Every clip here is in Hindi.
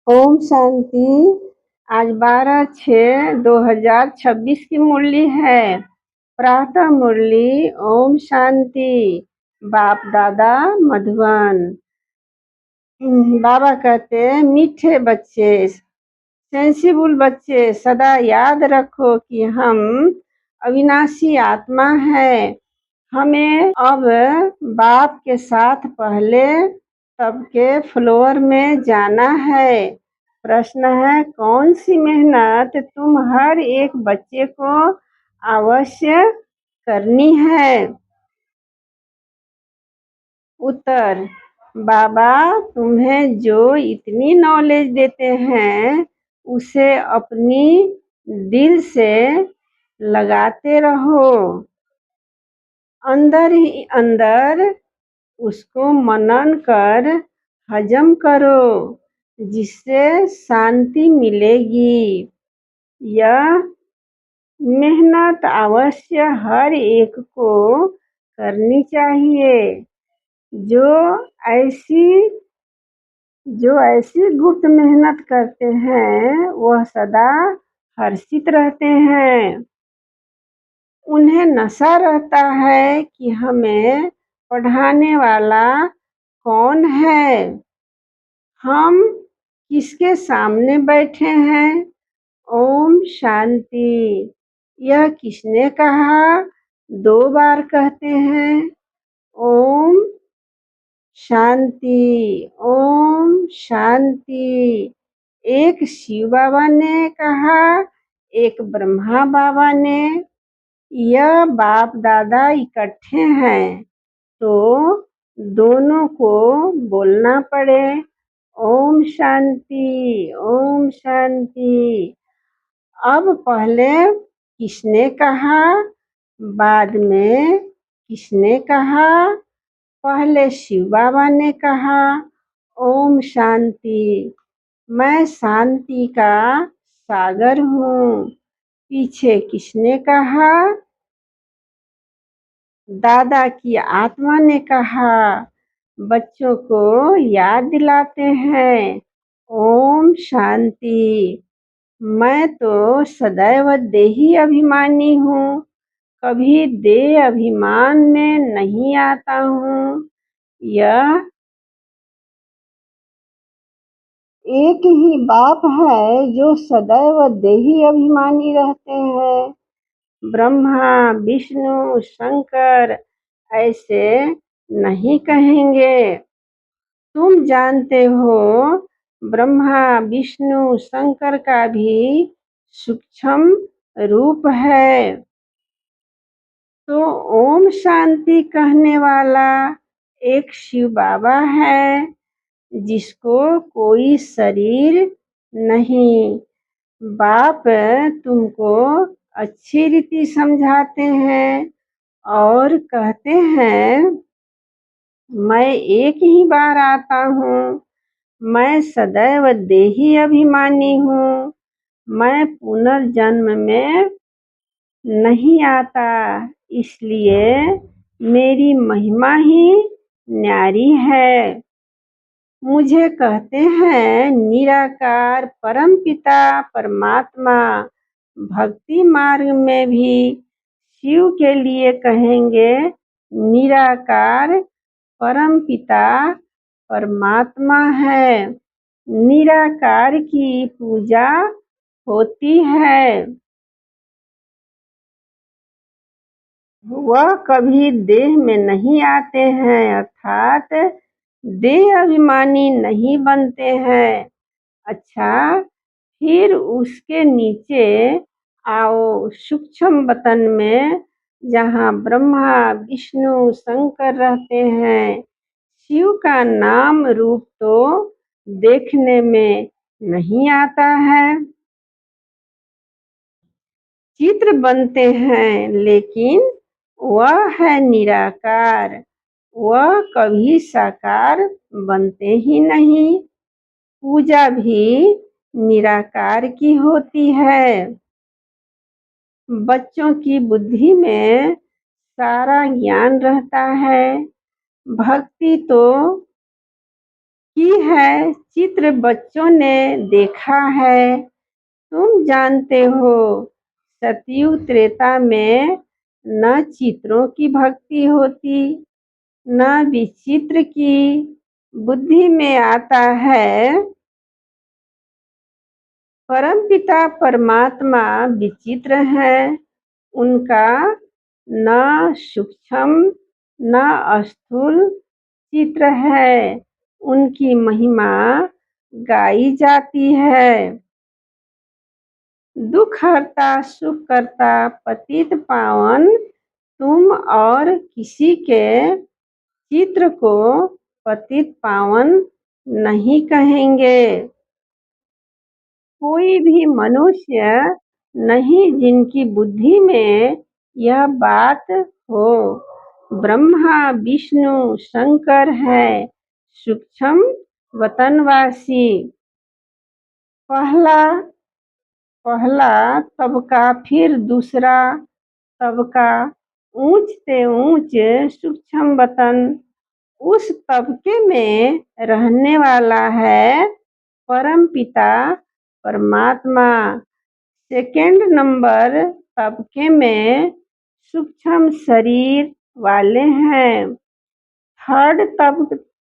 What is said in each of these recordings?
ओम शांति। आज 12/6/2026 की मुरली है। प्रातः मुरली ओम शांति। बाप दादा मधुबन। बाबा कहते हैं, मीठे बच्चे, सेंसिबल बच्चे, सदा याद रखो कि हम अविनाशी आत्मा है। हमें अब बाप के साथ पहले सबके फ्लोर में जाना है। प्रश्न है, कौन सी मेहनत तुम हर एक बच्चे को अवश्य करनी है? उत्तर, बाबा तुम्हें जो इतनी नॉलेज देते हैं उसे अपनी दिल से लगाते रहो, अंदर ही अंदर उसको मनन कर हजम करो, जिससे शांति मिलेगी। यह मेहनत अवश्य हर एक को करनी चाहिए। जो ऐसी गुप्त मेहनत करते हैं वह सदा हर्षित रहते हैं। उन्हें नशा रहता है कि हमें पढ़ाने वाला कौन है, हम किसके सामने बैठे हैं। ओम शांति। यह किसने कहा? 2 बार कहते हैं। ओम शांति, ओम शांति। एक शिव बाबा ने कहा, एक ब्रह्मा बाबा ने। यह बाप दादा इकट्ठे हैं तो दोनों को बोलना पड़े। ओम शांति, ओम शांति। अब पहले किसने कहा, बाद में किसने कहा? पहले शिव बाबा ने कहा। ओम शांति। मैं शांति का सागर हूँ। पीछे किसने कहा? दादा की आत्मा ने कहा। बच्चों को याद दिलाते हैं। ओम शांति। मैं तो सदैव देही अभिमानी हूँ, कभी देह अभिमान में नहीं आता हूँ। यह एक ही बाप है जो सदैव देही अभिमानी रहते हैं। ब्रह्मा विष्णु शंकर ऐसे नहीं कहेंगे। तुम जानते हो, ब्रह्मा विष्णु शंकर का भी सूक्ष्म रूप है। तो ओम शांति कहने वाला एक शिव बाबा है, जिसको कोई शरीर नहीं। बाप तुमको अच्छी रीति समझाते हैं और कहते हैं, मैं एक ही बार आता हूँ। मैं सदैव देही अभिमानी हूँ। मैं पुनर्जन्म में नहीं आता, इसलिए मेरी महिमा ही न्यारी है। मुझे कहते हैं निराकार परमपिता परमात्मा। भक्ति मार्ग में भी शिव के लिए कहेंगे निराकार परमपिता परमात्मा है। निराकार की पूजा होती है। वह कभी देह में नहीं आते हैं, अर्थात देह अभिमानी नहीं बनते हैं। अच्छा, फिर उसके नीचे आओ सूक्ष्म वतन में, जहाँ ब्रह्मा विष्णु शंकर रहते हैं। शिव का नाम रूप तो देखने में नहीं आता है, चित्र बनते हैं, लेकिन वह है निराकार। वह कभी साकार बनते ही नहीं। पूजा भी निराकार की होती है। बच्चों की बुद्धि में सारा ज्ञान रहता है। भक्ति तो की है, चित्र बच्चों ने देखा है। तुम जानते हो, सतयुग त्रेता में न चित्रों की भक्ति होती, न विचित्र की। बुद्धि में आता है परमपिता परमात्मा विचित्र है। उनका न सूक्ष्म न स्थूल चित्र है। उनकी महिमा गाई जाती है। दुख हरता सुख करता पतित पावन तुम और किसी के चित्र को पतित पावन नहीं कहेंगे। कोई भी मनुष्य नहीं जिनकी बुद्धि में यह बात हो। ब्रह्मा विष्णु शंकर है सूक्ष्म वतनवासी। पहला तबका, फिर दूसरा तबका, ऊंच से ऊंच सूक्ष्म वतन। उस तबके में रहने वाला है परमपिता परमात्मा। सेकंड नंबर तबके में सूक्ष्म शरीर वाले हैं।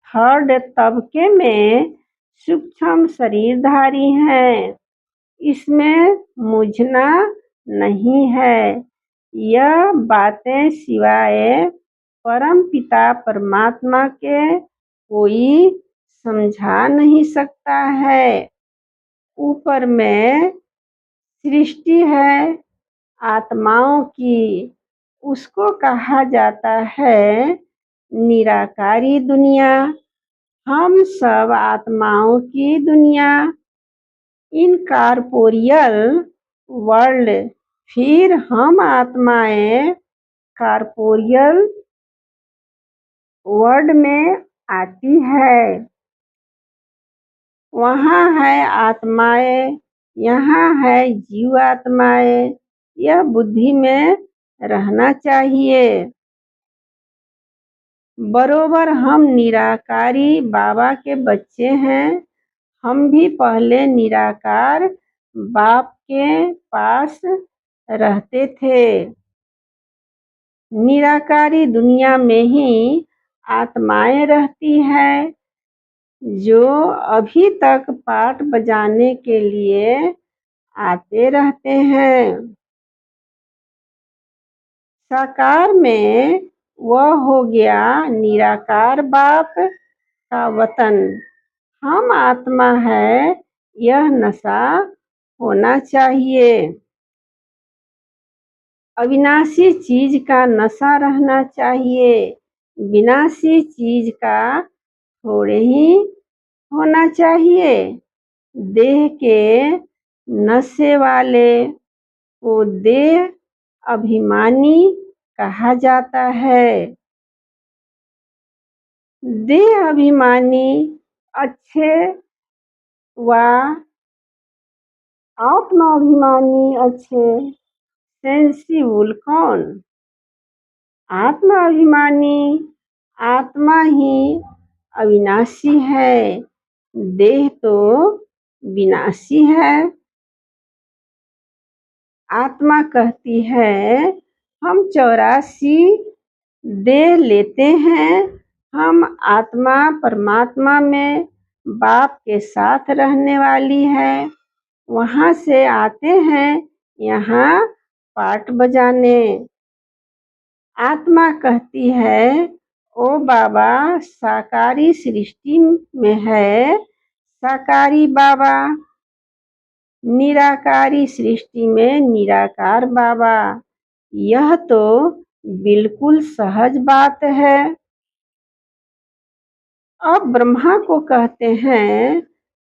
थर्ड तबके में सूक्ष्म शरीरधारी हैं। इसमें मुझना नहीं है। यह बातें सिवाय परम पिता परमात्मा के कोई समझा नहीं सकता है। ऊपर में सृष्टि है आत्माओं की, उसको कहा जाता है निराकारी दुनिया। हम सब आत्माओं की दुनिया, इनकॉर्पोरियल वर्ल्ड। फिर हम आत्माएं कॉर्पोरियल वर्ल्ड में आती है। वहाँ है आत्माएं, यहाँ है जीव आत्माएं। यह बुद्धि में रहना चाहिए। बरोबर हम निराकारी बाबा के बच्चे हैं। हम भी पहले निराकार बाप के पास रहते थे। निराकारी दुनिया में ही आत्माएं रहती है जो अभी तक पाठ बजाने के लिए आते रहते हैं। साकार में वह हो गया निराकार बाप का वतन। हम आत्मा है, यह नशा होना चाहिए। अविनाशी चीज का नशा रहना चाहिए। विनाशी चीज का थोड़े ही होना चाहिए। देह के नशे वाले को देह अभिमानी कहा जाता है। देह अभिमानी अच्छे व आत्माभिमानी अच्छे। सेंसिबल कौन? आत्माभिमानी। आत्मा ही अविनाशी है, देह तो विनाशी है। आत्मा कहती है हम 84 देह लेते हैं। हम आत्मा परमात्मा में बाप के साथ रहने वाली है। वहाँ से आते हैं यहाँ पाठ बजाने। आत्मा कहती है ओ बाबा साकारी सृष्टि में है साकारी बाबा, निराकारी सृष्टि में निराकार बाबा। यह तो बिल्कुल सहज बात है। अब ब्रह्मा को कहते हैं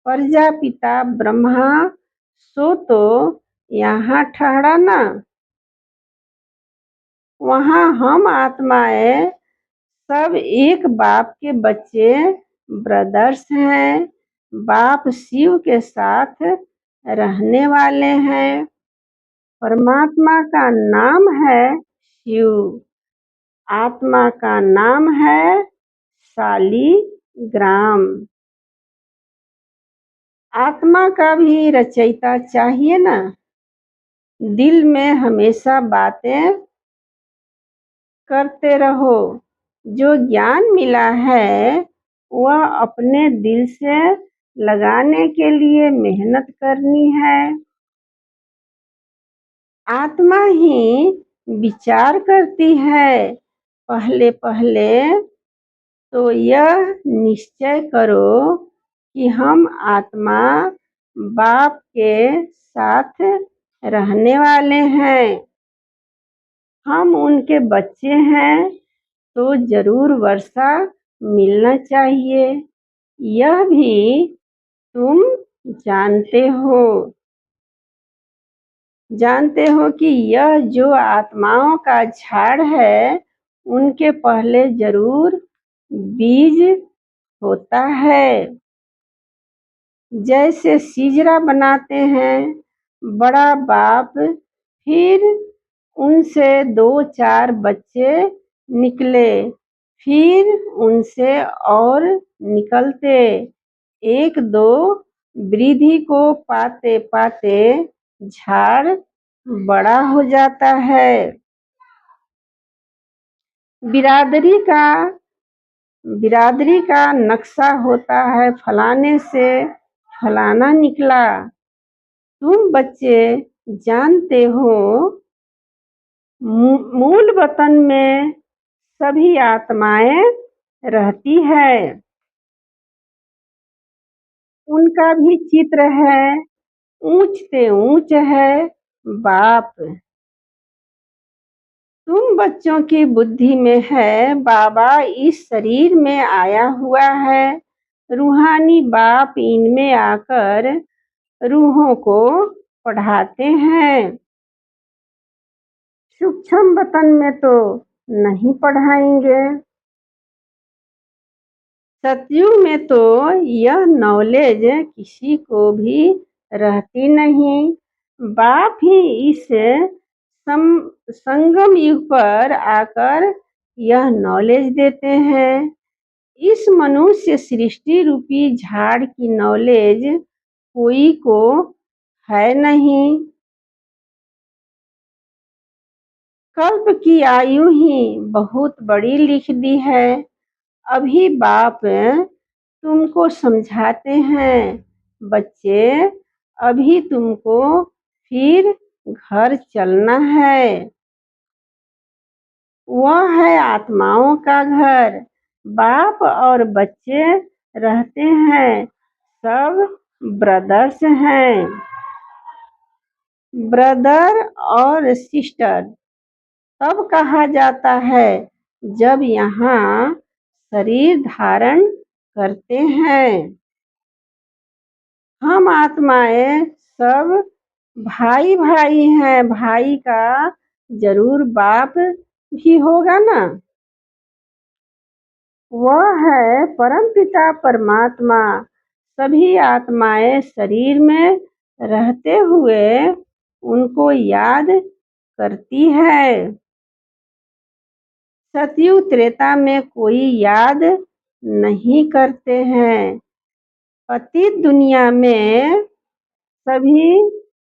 प्रजापिता ब्रह्मा, सो तो यहाँ ठहरा ना। वहाँ हम आत्माएं सब एक बाप के बच्चे ब्रदर्स हैं। बाप शिव के साथ रहने वाले हैं। परमात्मा का नाम है शिव, आत्मा का नाम है शालिग्राम। आत्मा का भी रचयिता चाहिए ना। दिल में हमेशा बातें करते रहो। जो ज्ञान मिला है वह अपने दिल से लगाने के लिए मेहनत करनी है। आत्मा ही विचार करती है। पहले पहले तो यह निश्चय करो कि हम आत्मा बाप के साथ रहने वाले हैं। हम उनके बच्चे हैं तो जरूर वर्षा मिलना चाहिए। यह भी तुम जानते हो जानते हो कि यह जो आत्माओं का झाड़ है उनके पहले जरूर बीज होता है। जैसे सिजरा बनाते हैं बड़ा बाप, फिर उनसे 2-4 बच्चे निकले, फिर उनसे और निकलते। 1-2 वृद्धि को पाते पाते झाड़ बड़ा हो जाता है। बिरादरी का नक्शा होता है, फलाने से फलाना निकला। तुम बच्चे जानते हो मूल वतन में सभी आत्माएं रहती है। उनका भी चित्र है, ऊंच से ऊंच है बाप। तुम बच्चों की बुद्धि में है बाबा इस शरीर में आया हुआ है। रूहानी बाप इनमें आकर रूहों को पढ़ाते हैं। सूक्ष्म वतन में तो नहीं पढ़ाएंगे। सतयुग में तो यह नॉलेज किसी को भी रहती नहीं। बाप ही इस संगम युग पर आकर यह नॉलेज देते हैं। इस मनुष्य सृष्टि रूपी झाड़ की नॉलेज कोई को है नहीं। कल्प की आयु ही बहुत बड़ी लिख दी है। अभी बाप तुमको समझाते हैं बच्चे, अभी तुमको फिर घर चलना है। वह है आत्माओं का घर। बाप और बच्चे रहते हैं, सब ब्रदर्स हैं। ब्रदर और सिस्टर तब कहा जाता है जब यहाँ शरीर धारण करते हैं। हम आत्माएं सब भाई भाई हैं। भाई का जरूर बाप भी होगा ना। वह है परमपिता परमात्मा। सभी आत्माएं शरीर में रहते हुए उनको याद करती है। सतयुग त्रेता में कोई याद नहीं करते हैं। पतित दुनिया में सभी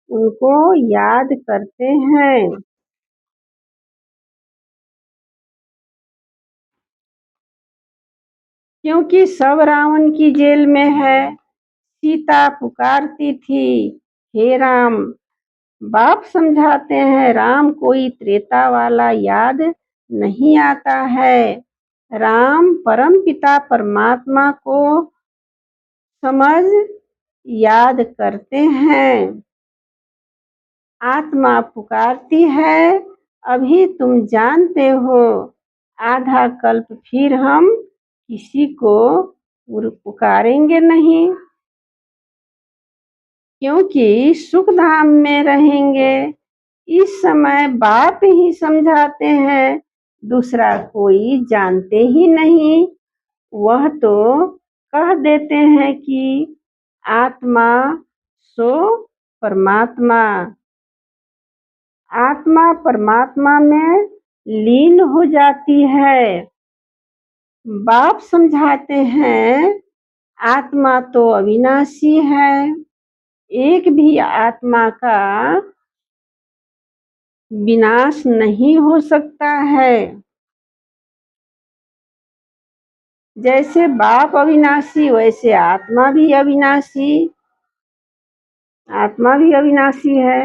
उनको याद करते हैं। क्योंकि सब रावण की जेल में है। सीता पुकारती थी, हे राम। बाप समझाते हैं राम कोई त्रेता वाला याद नहीं आता है। राम परमपिता परमात्मा को समझ याद करते हैं। आत्मा पुकारती है, अभी तुम जानते हो आधा कल्प फिर हम किसी को पुकारेंगे नहीं। क्योंकि सुख धाम में रहेंगे। इस समय बाप ही समझाते हैं, दूसरा कोई जानते ही नहीं। वह तो कह देते हैं कि आत्मा सो परमात्मा। आत्मा परमात्मा में लीन हो जाती है। बाप समझाते हैं आत्मा तो अविनाशी है, एक भी आत्मा का विनाश नहीं हो सकता है। जैसे बाप अविनाशी वैसे आत्मा भी अविनाशी है।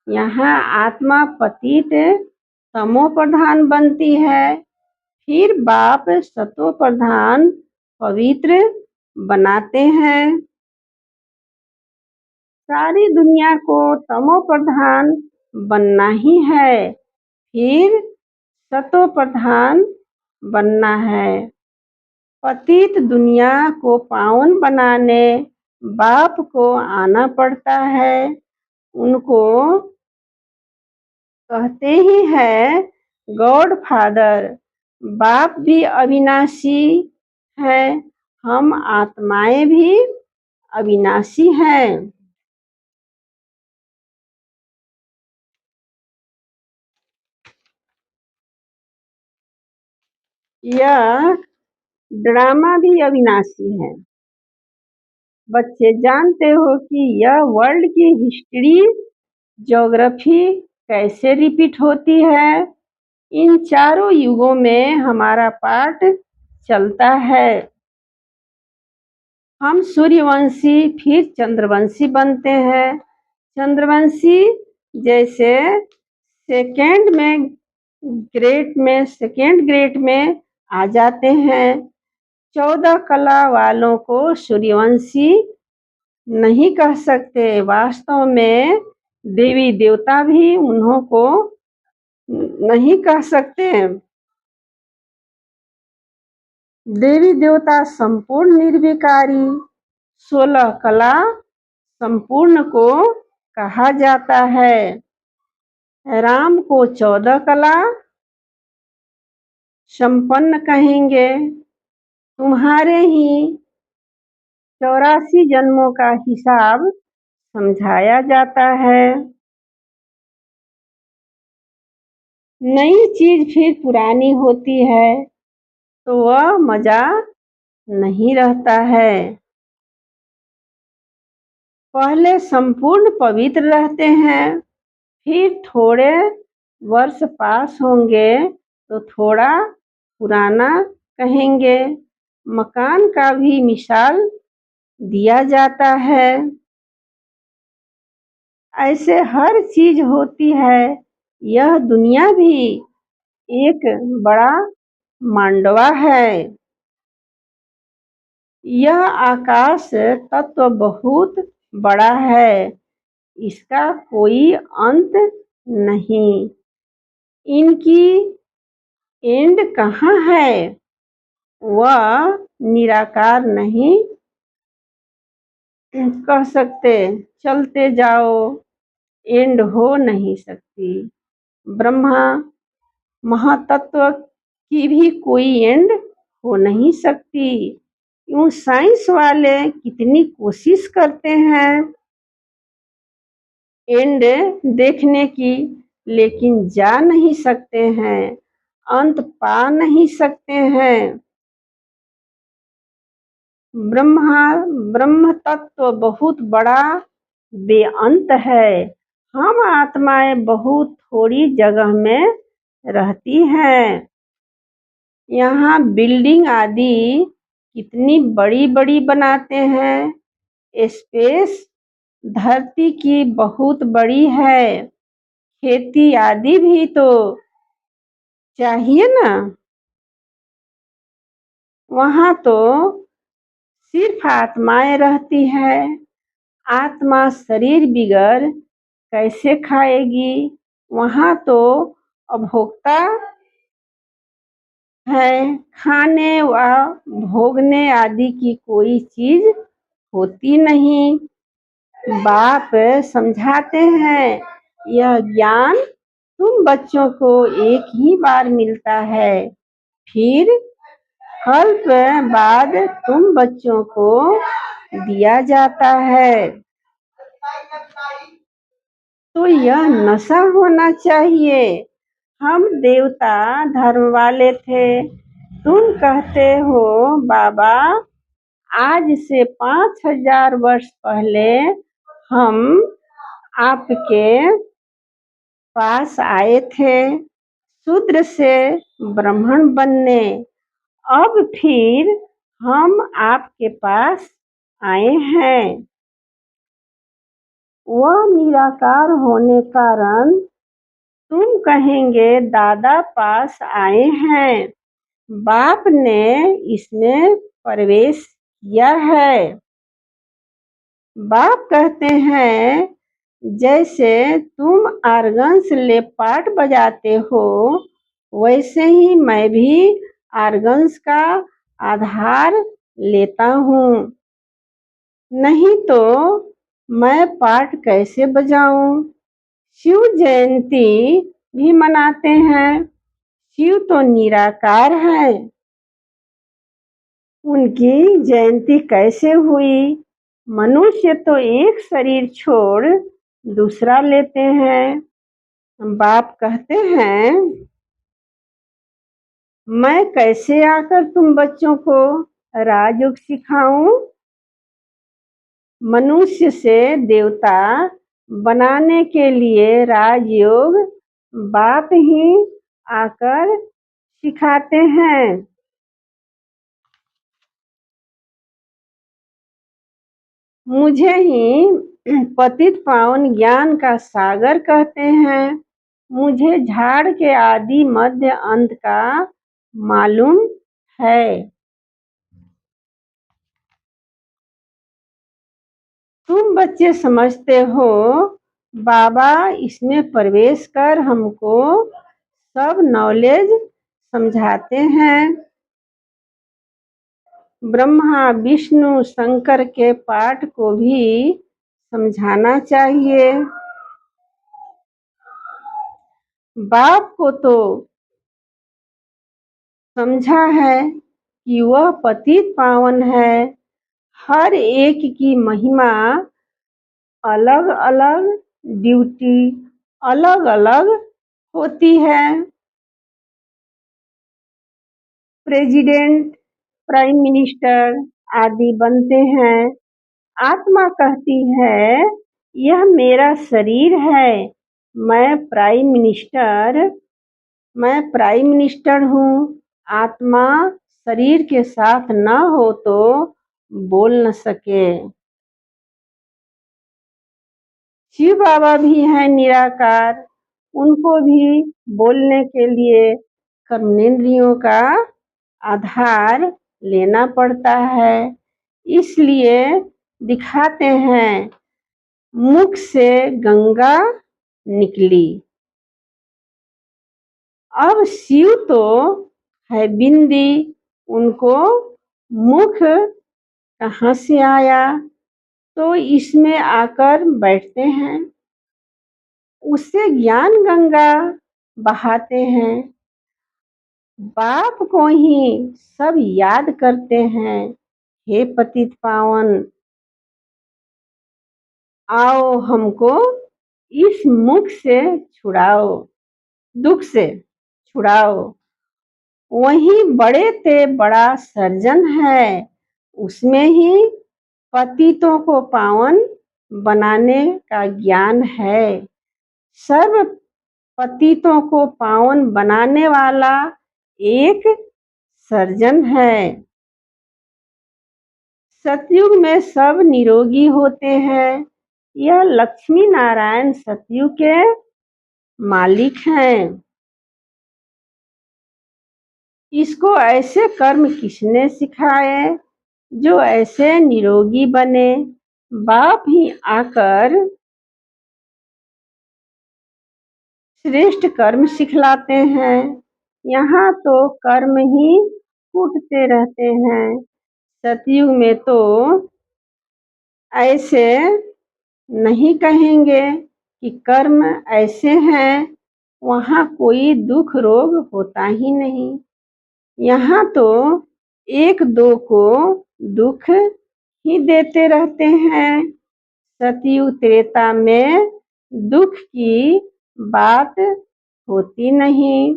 यहाँ आत्मा पतित तमो प्रधान बनती है, फिर बाप सतो प्रधान पवित्र बनाते हैं। सारी दुनिया को तमो प्रधान बनना ही है, फिर सतो प्रधान बनना है। पतित दुनिया को पावन बनाने बाप को आना पड़ता है। उनको कहते ही है गॉड फादर। बाप भी अविनाशी है, हम आत्माएं भी अविनाशी हैं। यह ड्रामा भी अविनाशी है। बच्चे जानते हो कि यह वर्ल्ड की हिस्ट्री ज्योग्राफी कैसे रिपीट होती है। इन चारों युगों में हमारा पाठ चलता है। हम सूर्यवंशी फिर चंद्रवंशी बनते हैं। चंद्रवंशी जैसे सेकेंड ग्रेड में आ जाते हैं। 14 कला वालों को सूर्यवंशी नहीं कह सकते। वास्तव में देवी देवता भी उन्हों को नहीं कह सकते। देवी देवता संपूर्ण निर्विकारी 16 कला संपूर्ण को कहा जाता है। राम को 14 कला संपन्न कहेंगे। तुम्हारे ही 84 जन्मों का हिसाब समझाया जाता है। नई चीज फिर पुरानी होती है तो वह मजा नहीं रहता है। पहले संपूर्ण पवित्र रहते हैं, फिर थोड़े वर्ष पास होंगे तो थोड़ा पुराना कहेंगे। मकान का भी मिसाल दिया जाता है। ऐसे हर चीज होती है। यह दुनिया भी एक बड़ा मांडवा है। यह आकाश तत्व बहुत बड़ा है, इसका कोई अंत नहीं। इनकी एंड कहाँ है? वह निराकार नहीं कह सकते। चलते जाओ, एंड हो नहीं सकती। ब्रह्मा महातत्व की भी कोई एंड हो नहीं सकती। यूं साइंस वाले कितनी कोशिश करते हैं एंड देखने की, लेकिन जा नहीं सकते हैं, अंत पा नहीं सकते हैं। ब्रह्म तत्व बहुत बड़ा बेअंत है। हम आत्माएं बहुत थोड़ी जगह में रहती हैं। यहाँ बिल्डिंग आदि कितनी बड़ी बड़ी बनाते हैं। स्पेस धरती की बहुत बड़ी है। खेती आदि भी तो चाहिए ना। वहाँ तो सिर्फ आत्माएं रहती है। आत्मा शरीर बिगर कैसे खाएगी? वहाँ तो अभोक्ता है। खाने व भोगने आदि की कोई चीज होती नहीं। बाप समझाते हैं यह ज्ञान तुम बच्चों को एक ही बार मिलता है, फिर कल्प बाद तुम बच्चों को दिया जाता है। तो यह नशा होना चाहिए। हम देवता धर्म वाले थे, तुम कहते हो बाबा आज से 5000 वर्ष पहले हम आपके पास आए थे शूद्र से ब्राह्मण बनने। अब फिर हम आपके पास आए हैं। वह निराकार होने कारण तुम कहेंगे दादा पास आए हैं, बाप ने इसमें प्रवेश किया है। बाप कहते हैं जैसे तुम आर्गन से पार्ट बजाते हो वैसे ही मैं भी आर्गन्स का आधार लेता हूँ, नहीं तो मैं पार्ट कैसे बजाऊं। शिव जयंती भी मनाते हैं। शिव तो निराकार है, उनकी जयंती कैसे हुई। मनुष्य तो एक शरीर छोड़ दूसरा लेते हैं। बाप कहते हैं मैं कैसे आकर तुम बच्चों को राजयोग सिखाऊं। मनुष्य से देवता बनाने के लिए राजयोग बाप ही आकर सिखाते हैं। मुझे ही पतित पावन ज्ञान का सागर कहते हैं। मुझे झाड़ के आदि मध्य अंत का मालूम है। तुम बच्चे समझते हो बाबा इसमें प्रवेश कर हमको सब नॉलेज समझाते हैं। ब्रह्मा विष्णु शंकर के पाठ को भी समझाना चाहिए। बाप को तो समझा है कि वह पतित पावन है। हर एक की महिमा अलग अलग, ड्यूटी अलग अलग होती है। प्रेसिडेंट, प्राइम मिनिस्टर आदि बनते हैं। आत्मा कहती है यह मेरा शरीर है, मैं प्राइम मिनिस्टर हूँ। आत्मा शरीर के साथ न हो तो बोल न सके। शिव बाबा भी हैं निराकार, उनको भी बोलने के लिए कर्मेंद्रियों का आधार लेना पड़ता है, इसलिए दिखाते हैं मुख से गंगा निकली। अब शिव तो है बिंदी, उनको मुख कहाँ से आया, तो इसमें आकर बैठते हैं, उससे ज्ञान गंगा बहाते हैं। बाप को ही सब याद करते हैं, हे पतित पावन आओ हमको इस मुख से छुड़ाओ, दुख से छुड़ाओ। वही बड़े ते बड़ा सर्जन है, उसमें ही पतितों को पावन बनाने का ज्ञान है। सर्व पतितों को पावन बनाने वाला एक सर्जन है। सतयुग में सब निरोगी होते हैं। यह लक्ष्मी नारायण सतयुग के मालिक हैं। इसको ऐसे कर्म किसने सिखाए जो ऐसे निरोगी बने। बाप ही आकर श्रेष्ठ कर्म सिखलाते हैं। यहाँ तो कर्म ही कूटते रहते हैं। सतयुग में तो ऐसे नहीं कहेंगे कि कर्म ऐसे हैं, वहाँ कोई दुख रोग होता ही नहीं। यहाँ तो एक दो को दुख ही देते रहते हैं। सतयुग त्रेता में दुख की बात होती नहीं।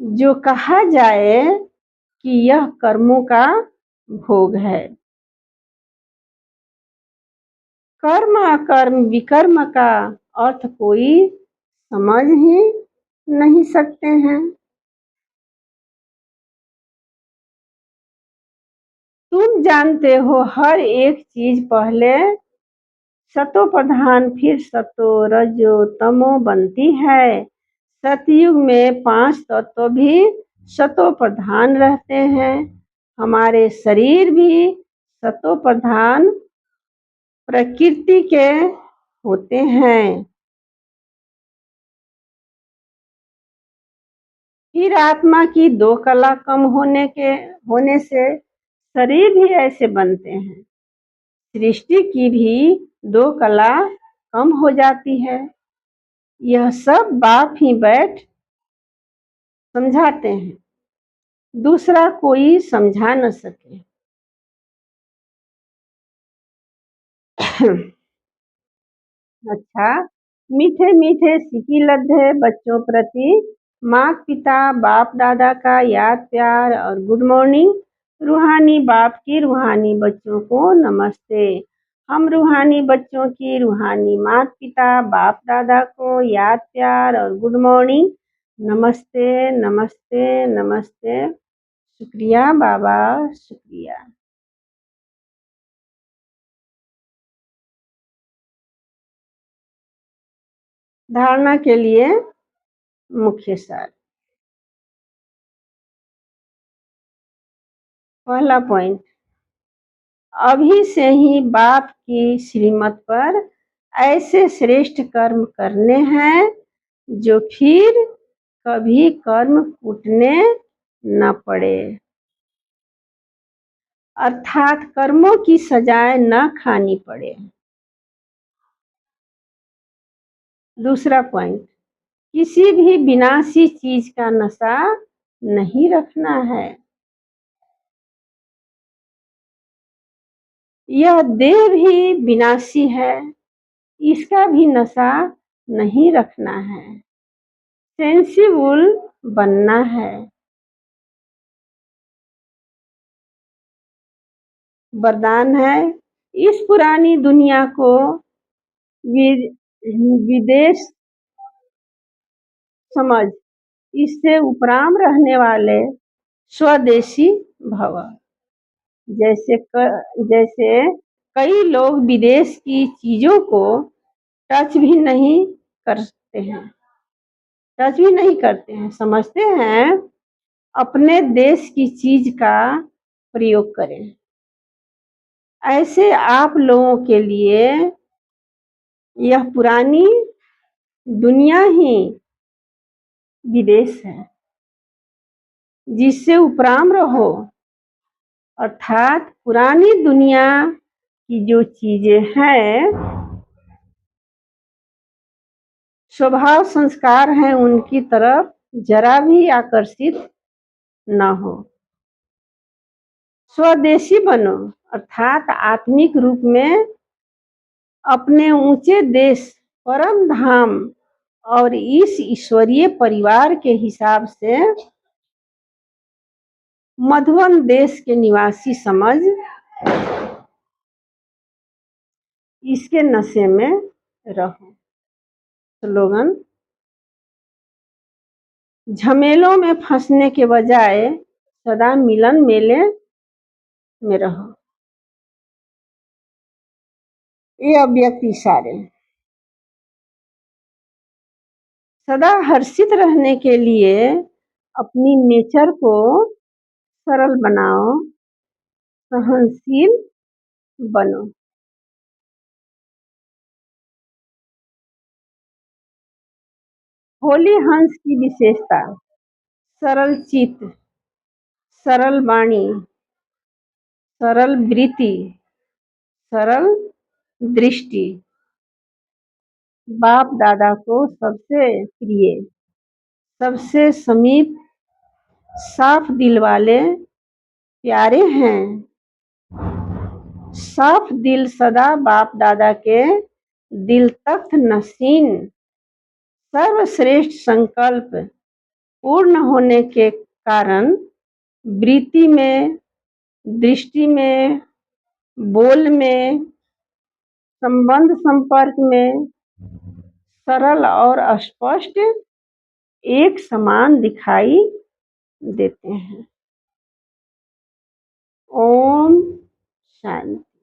जो कहा जाए कि यह कर्मों का भोग है। कर्म अकर्म विकर्म का अर्थ कोई समझ ही नहीं सकते हैं। तुम जानते हो हर एक चीज पहले सतो प्रधान फिर सतो रजो तमो बनती है। सतयुग में 5 तत्व भी सतो प्रधान रहते हैं। हमारे शरीर भी सतो प्रधान प्रकृति के होते हैं। फिर आत्मा की 2 कला कम होने से शरीर भी ऐसे बनते हैं। सृष्टि की भी 2 कला कम हो जाती है। यह सब बाप ही बैठ समझाते हैं, दूसरा कोई समझा न सके। अच्छा, मीठे मीठे सिकी लड्ढे बच्चों प्रति माता पिता बाप दादा का याद प्यार और गुड मॉर्निंग। रूहानी बाप की रूहानी बच्चों को नमस्ते। हम रूहानी बच्चों की रूहानी माता पिता बाप दादा को याद प्यार और गुड मॉर्निंग। नमस्ते नमस्ते नमस्ते। शुक्रिया बाबा, शुक्रिया। धारणा के लिए मुख्य सार। पहला पॉइंट, अभी से ही बाप की श्रीमत पर ऐसे श्रेष्ठ कर्म करने हैं जो फिर कभी कर्म कूटने न पड़े, अर्थात कर्मों की सजाएं न खानी पड़े। दूसरा पॉइंट, किसी भी विनाशी चीज का नशा नहीं रखना है। यह देह भी विनाशी है, इसका भी नशा नहीं रखना है। सेंसिबल बनना है। वरदान है, इस पुरानी दुनिया को विदेश समझ, इससे उपराम रहने वाले स्वदेशी भव। जैसे कई लोग विदेश की चीजों को टच भी नहीं करते हैं, समझते हैं अपने देश की चीज का प्रयोग करें। ऐसे आप लोगों के लिए यह पुरानी दुनिया ही विदेश है, जिससे उपराम रहो। अर्थात पुरानी दुनिया की जो चीजें हैं, स्वभाव संस्कार हैं, उनकी तरफ जरा भी आकर्षित न हो। स्वदेशी बनो, अर्थात आत्मिक रूप में अपने ऊंचे देश परम धाम और इस ईश्वरीय परिवार के हिसाब से मधुबन देश के निवासी समझ इसके नशे में रहो। स्लोगन, झमेलों में फंसने के बजाय सदा मिलन मेले में रहो। ये अव्यक्त इशारे। सदा हर्षित रहने के लिए अपनी नेचर को सरल बनाओ, सहनशील बनो। होली हंस की विशेषता, सरल चित्त, सरल वाणी, सरल वृत्ति, सरल दृष्टि। बाप दादा को सबसे प्रिय, सबसे समीप, साफ दिल वाले प्यारे हैं। साफ दिल सदा बाप दादा के दिल तख्त नशीन। सर्वश्रेष्ठ संकल्प पूर्ण होने के कारण वृत्ति में दृष्टि में, बोल में, संबंध संपर्क में सरल और स्पष्ट एक समान दिखाई देते हैं। ओम शांति।